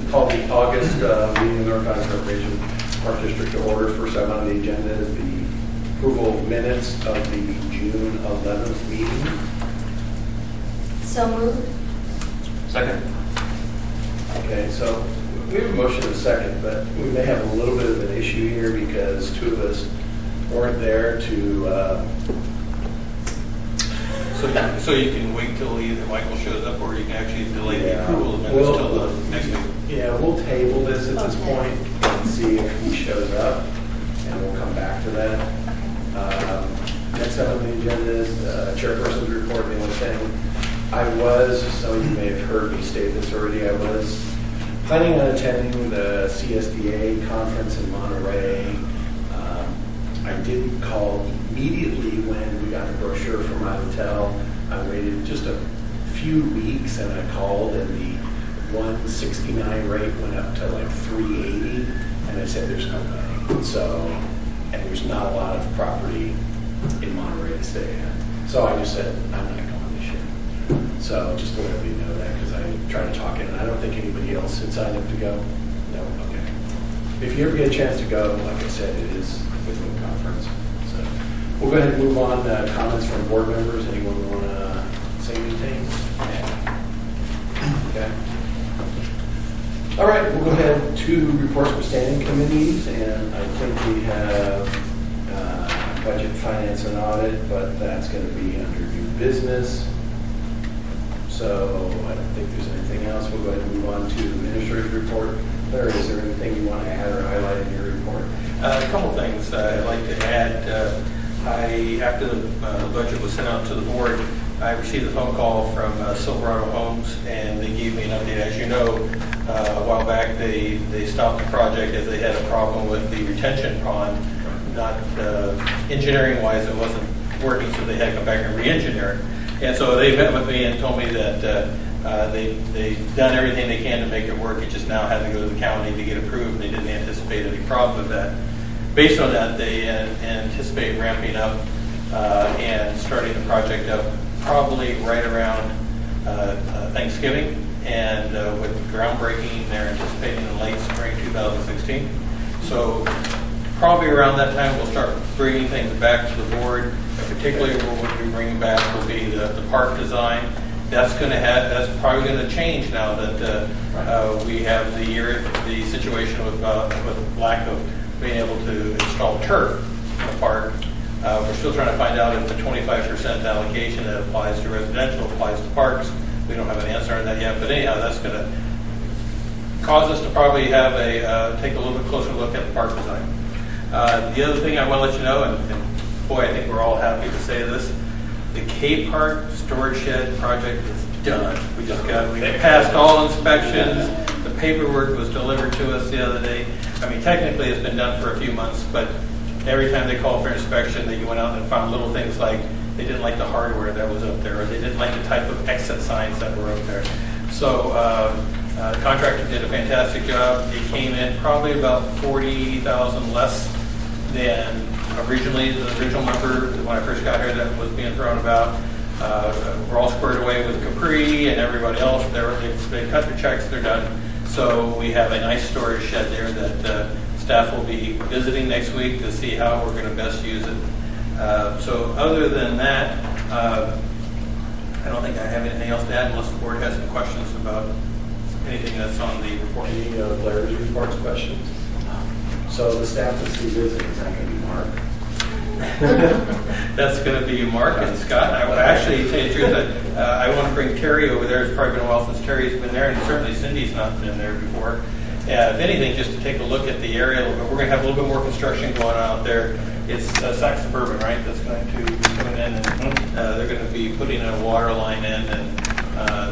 Call the August meeting of the North Highlands Recreation Park District to order. First item on the agenda is the approval of minutes of the June 11th meeting. So moved. Second. Okay, so we have a motion and a second, but we may have a little bit of an issue here because two of us weren't there to. So you can wait till either Michael shows up, or you can actually delay the approval of minutes till the next week. Yeah, we'll table this at this point and see if he shows up, and we'll come back to that. Next up on the agenda is chairperson's report. The only thing so you may have heard me state this already, I was planning on attending the CSDA conference in Monterey. I didn't call immediately when we got the brochure from my hotel. I waited just a few weeks and I called, and the 169 rate went up to like 380, and I said there's no way. So, and there's not a lot of property in Monterey to stay at. So I just said, I'm not going this year. So just to let you know that, because I tried to talk it, and I don't think anybody else had signed up to go. No, okay. If you ever get a chance to go, like I said, it is within the conference. So we'll go ahead and move on. Comments from board members. Anyone want to say anything? Okay. All right, we'll go ahead to reports from standing committees, and I think we have budget, finance, and audit, but that's going to be under new business. So I don't think there's anything else. We'll go ahead and move on to administrative report. Larry, is there anything you want to add or highlight in your report? A couple things I'd like to add. After the budget was sent out to the board, I received a phone call from Silverado Homes, and they gave me an update. As you know, a while back they stopped the project as they had a problem with the retention pond. Not engineering-wise, it wasn't working, so they had to come back and re-engineer it. And so they met with me and told me that they've done everything they can to make it work. It just now had to go to the county to get approved. They didn't anticipate any problem with that. Based on that, they anticipate ramping up and starting the project up probably right around Thanksgiving. And with groundbreaking, they're anticipating in late spring 2016. So probably around that time, we'll start bringing things back to the board. Particularly, what we'll be bringing back will be the park design. That's probably going to change now that we have the situation with lack of being able to install turf in the park. We're still trying to find out if the 25% allocation that applies to residential applies to parks. We don't have an answer on that yet, but anyhow, that's going to cause us to probably have take a little bit closer look at the park design. The other thing I want to let you know, and boy, I think we're all happy to say this, the K Park storage shed project is done. We passed all inspections. The paperwork was delivered to us the other day. I mean, technically it's been done for a few months, but every time they called for inspection, they went out and found little things like they didn't like the hardware that was up there, or they didn't like the type of exit signs that were up there. So the contractor did a fantastic job. It came in probably about $40,000 less than originally the original number when I first got here that was being thrown about. We're all squared away with Capri and everybody else. They cut their checks, they're done. So we have a nice storage shed there that staff will be visiting next week to see how we're going to best use it. So other than that, I don't think I have anything else to add unless the board has some questions about anything that's on the report. Any Larry's reports questions? So the staff that's visiting, is that going to be Mark? That's going to be Mark and Scott. I would actually tell you the truth that I want to bring Terry over there. It's probably been a while since Terry's been there, and certainly Cindy's not been there before. If anything, just to take a look at the area a little bit. We're going to have a little bit more construction going on out there. It's Sac Suburban, right, that's going to be coming in, and they're going to be putting a water line in, and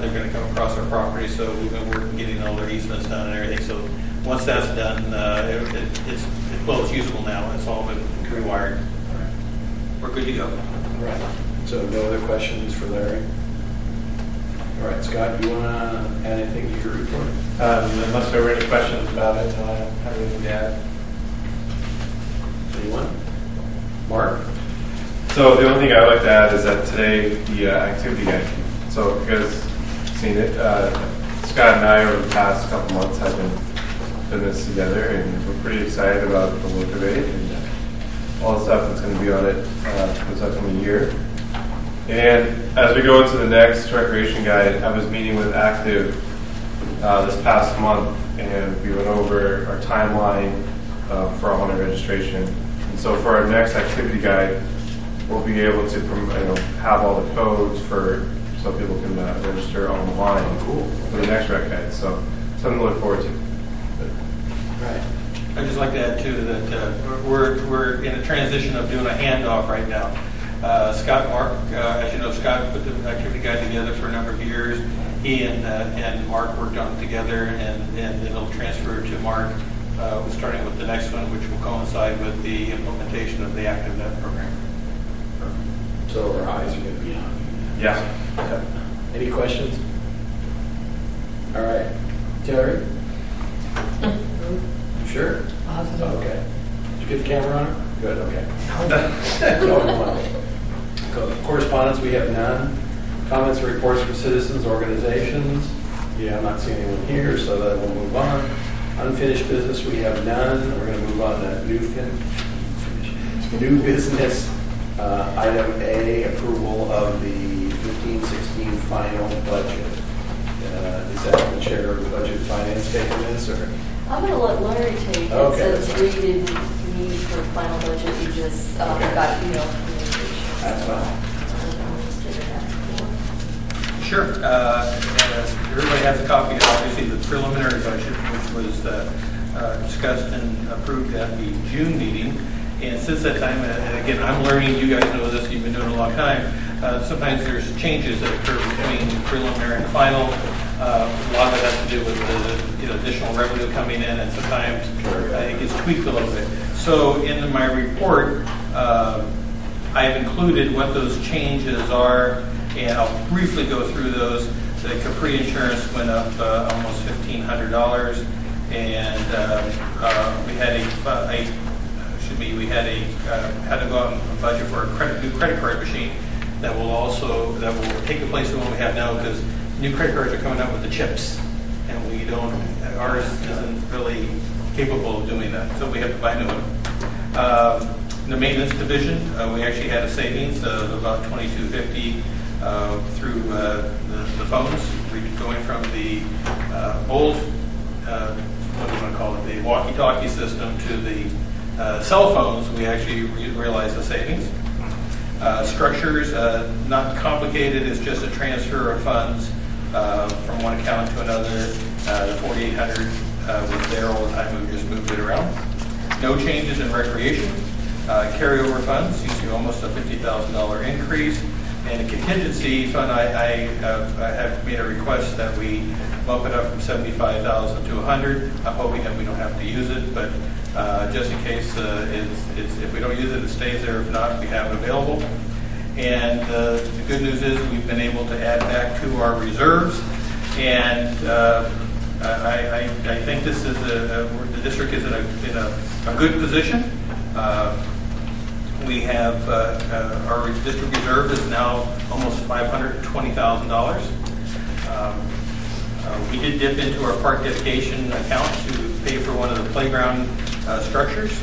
they're going to come across our property, so we've been working getting all their easements done and everything. So once that's done, it's usable now. It's all been rewired. We're good to go. All right. So no other questions for Larry? All right, Scott, you want to add anything to your report? Unless there were any questions about it, I don't have anything to add. Anyone? Mark? So the only thing I'd like to add is that today the activity guide, so you guys seen it, Scott and I over the past couple months have been putting this together, and we're pretty excited about the look of it and all the stuff that's going to be on it this upcoming year. And as we go into the next recreation guide, I was meeting with Active this past month, and we went over our timeline for online registration. And so for our next activity guide, we'll be able to have all the codes so people can register online for the next rec guide. So something to look forward to. Right. I'd just like to add too that we're in a transition of doing a handoff right now. Scott and Mark, as you know, Scott put the activity guide together for a number of years. He and Mark worked on it together, and it'll transfer to Mark, starting with the next one, which will coincide with the implementation of the ActiveNet program. So our eyes are going to be on you. Yeah. Any questions? All right. Terry? Sure? Okay. Did you get the camera on? Good, okay. Correspondence, we have none. Comments and reports from citizens, organizations. Yeah, I'm not seeing anyone here, so then we'll move on. Unfinished business, we have none. We're going to move on to new business. Item A, approval of the 15-16 final budget. Is that the chair of the budget finance taking this, or? I'm going to let Larry take it, Okay. since we didn't need for final budget, we just got email communication. That's fine. Sure. Everybody has a copy of, obviously, the preliminary budget, which was discussed and approved at the June meeting. And since that time, and again, I'm learning, you guys know this, you've been doing it a long time, sometimes there's changes that occur between preliminary and final. A lot of it has to do with the additional revenue coming in, and sometimes it gets tweaked a little bit. So in my report, I've included what those changes are, and I'll briefly go through those. The Capri insurance went up almost $1,500, and we had to go out and budget for a new credit card machine that will take the place of the one we have now, because new credit cards are coming out with the chips, and ours isn't really capable of doing that, so we have to buy a new one. The maintenance division, we actually had a savings of about $2,250 through the phones, going from the old, what do you want to call it, the walkie-talkie system to the cell phones. We actually realized the savings. Structures, not complicated, it's just a transfer of funds from one account to another. The $4,800 was there all the time, we just moved it around. No changes in recreation. Carryover funds, you see almost a $50,000 increase. And the contingency fund, I have made a request that we bump it up from $75,000 to $100,000. I'm hoping that we don't have to use it, but just in case, if we don't use it, it stays there. If not, we have it available. And the good news is we've been able to add back to our reserves, and I think this is the district is in a good position. We have our district reserve is now almost $520,000. We did dip into our park dedication account to pay for one of the playground structures,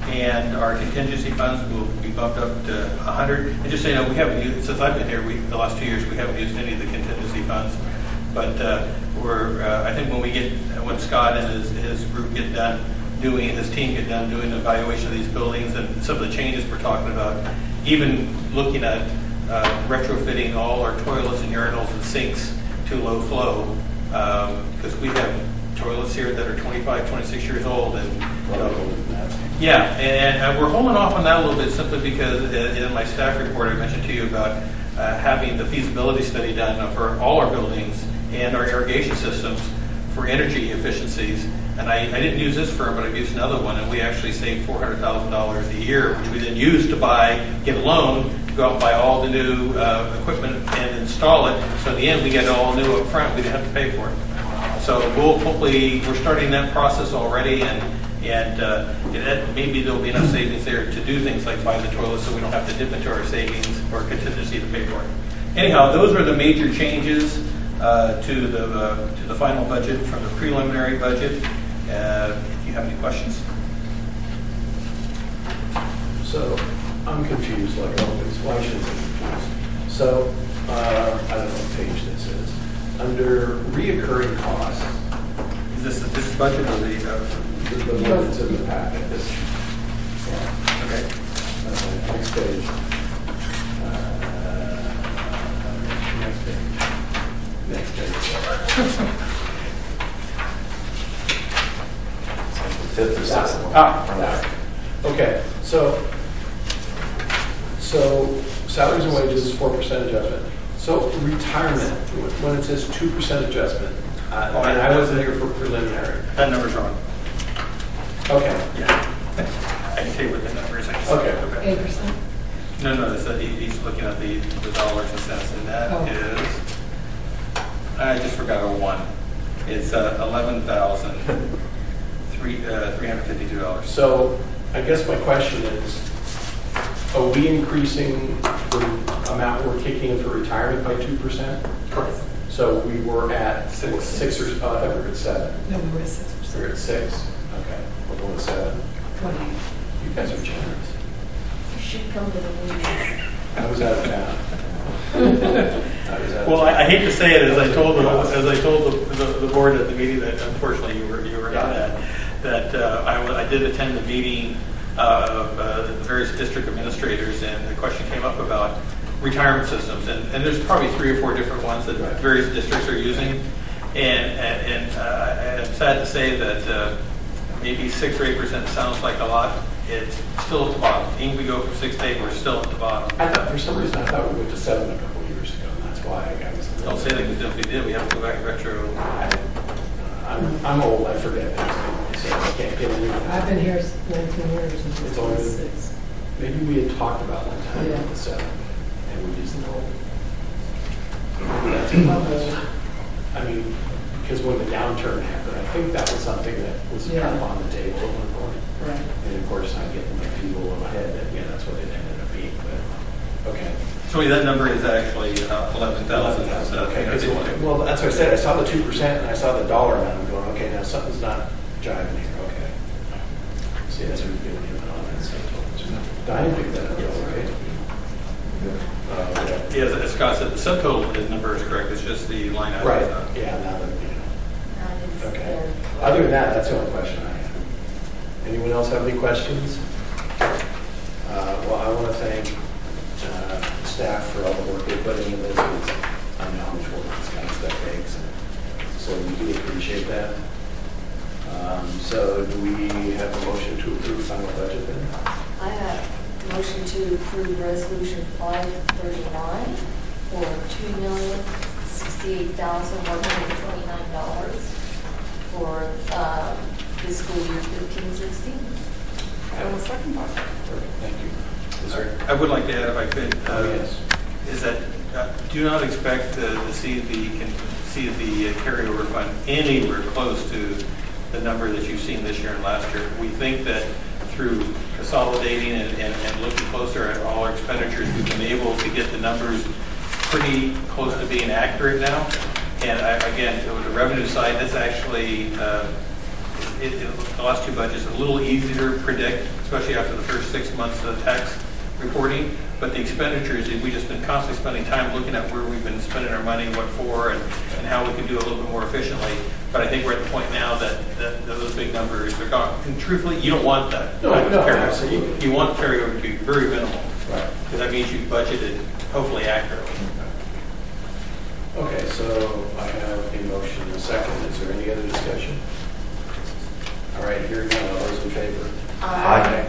and our contingency funds will be bumped up to $100,000. And just so you know, we haven't used, since I've been here, the last 2 years, we haven't used any of the contingency funds. But I think when Scott and his group get done doing, his team get done doing the evaluation of these buildings and some of the changes we're talking about, even looking at retrofitting all our toilets and urinals and sinks to low flow, because we have toilets here that are 25, 26 years old, and and we're holding off on that a little bit simply because in my staff report I mentioned to you about having the feasibility study done for all our buildings and our irrigation systems for energy efficiencies. And I didn't use this firm, but I've used another one, and we actually saved $400,000 a year, which we then used to get a loan to go out and buy all the new equipment and install it. So in the end, we get it all new up front. We didn't have to pay for it. So we're starting that process already, and maybe there'll be enough savings there to do things like buy the toilet, so we don't have to dip into our savings or contingency to pay for it. Anyhow, those are the major changes. to the final budget from the preliminary budget. If you have any questions. So I'm confused, like always. Why should I be confused? So I don't know what page this is. Under reoccurring costs, Is this budget or the? the one that's in the packet. This, yeah. Okay. Next page. Next page. Fifth or sixth one. Okay, so salaries and wages is 4% adjustment. So retirement, when it says 2% adjustment, and I wasn't here for preliminary. That number's wrong. Okay, Yeah. I can tell you what the number is. Okay. 8%? No, he's looking at the dollars and cents, and that is, I just forgot a one. It's $11,352. so I guess my question is, are we increasing the amount we're kicking in for retirement by 2%? Correct. So we were at Six. six or, I thought we were at 7. No, we were at We were 6%. at 6. Okay, we're going to 7. 28. You guys are generous. You should come to the meetings. I was out of town. Well, I hate to say it, as I told the board at the meeting that unfortunately you were not at, that I did attend the meeting of the various district administrators, and the question came up about retirement systems, and there's probably 3 or 4 different ones that various districts are using, and I'm sad to say that maybe 6 or 8% sounds like a lot. It's still at the bottom. Even if we go from 6 to 8, we're still at the bottom. I thought, for some reason, I thought we went to 7 a couple of years ago, and that's why I was. Don't say that, because if we did, we have to go back retro. I'm old, I forget things, so I can't get any. I've been here 19 years and It's it's only- 6. Maybe we had talked about one time Yeah. with the 7, and we just know. That's I mean, because when the downturn happened, I think that was something that was kind of on the table at one point. Right. And of course, I get my feeble in my head that, yeah, that's what it ended up being, but, okay. So that number is actually 11,000. Okay, 'cause well, that's what I said, I saw the 2% and I saw the dollar amount, I'm going, okay, now something's not jiving here, okay. See, that's what we've been doing on that, so. Diane picked that up, right? Yeah, as Scott said, the subtotal number is correct, it's just the line item. Right, yeah, now that, okay. Other than that, that's the only question I have. Anyone else have any questions? Well, I want to thank staff for all the work they put into this. I know how much work this kind of stuff takes, so we do appreciate that. So do we have a motion to approve final budget then? I have a motion to approve resolution 539 for $2,068,129 for fiscal year 15-16. I will second that. Perfect, thank you. Is there? I would like to add, if I could, Yes. is that do not expect to see the carryover fund anywhere close to the number that you've seen this year and last year. We think that through consolidating and looking closer at all our expenditures, we've been able to get the numbers pretty close to being accurate now. And again, the revenue side, that's actually, the last 2 budgets are a little easier to predict, especially after the first 6 months of tax reporting. But the expenditures, we've just been constantly spending time looking at where we've been spending our money, what for, and how we can do it a little bit more efficiently. But I think we're at the point now that those big numbers are gone. And truthfully, you don't want that. No, carryover. absolutely. You want carryover to be very minimal. Right. Because that means you budgeted hopefully accurately. Okay, so I have a motion and a second. Is there any other discussion? All right, hearing none. All those in favor? Aye.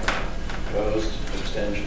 Opposed? Abstentions?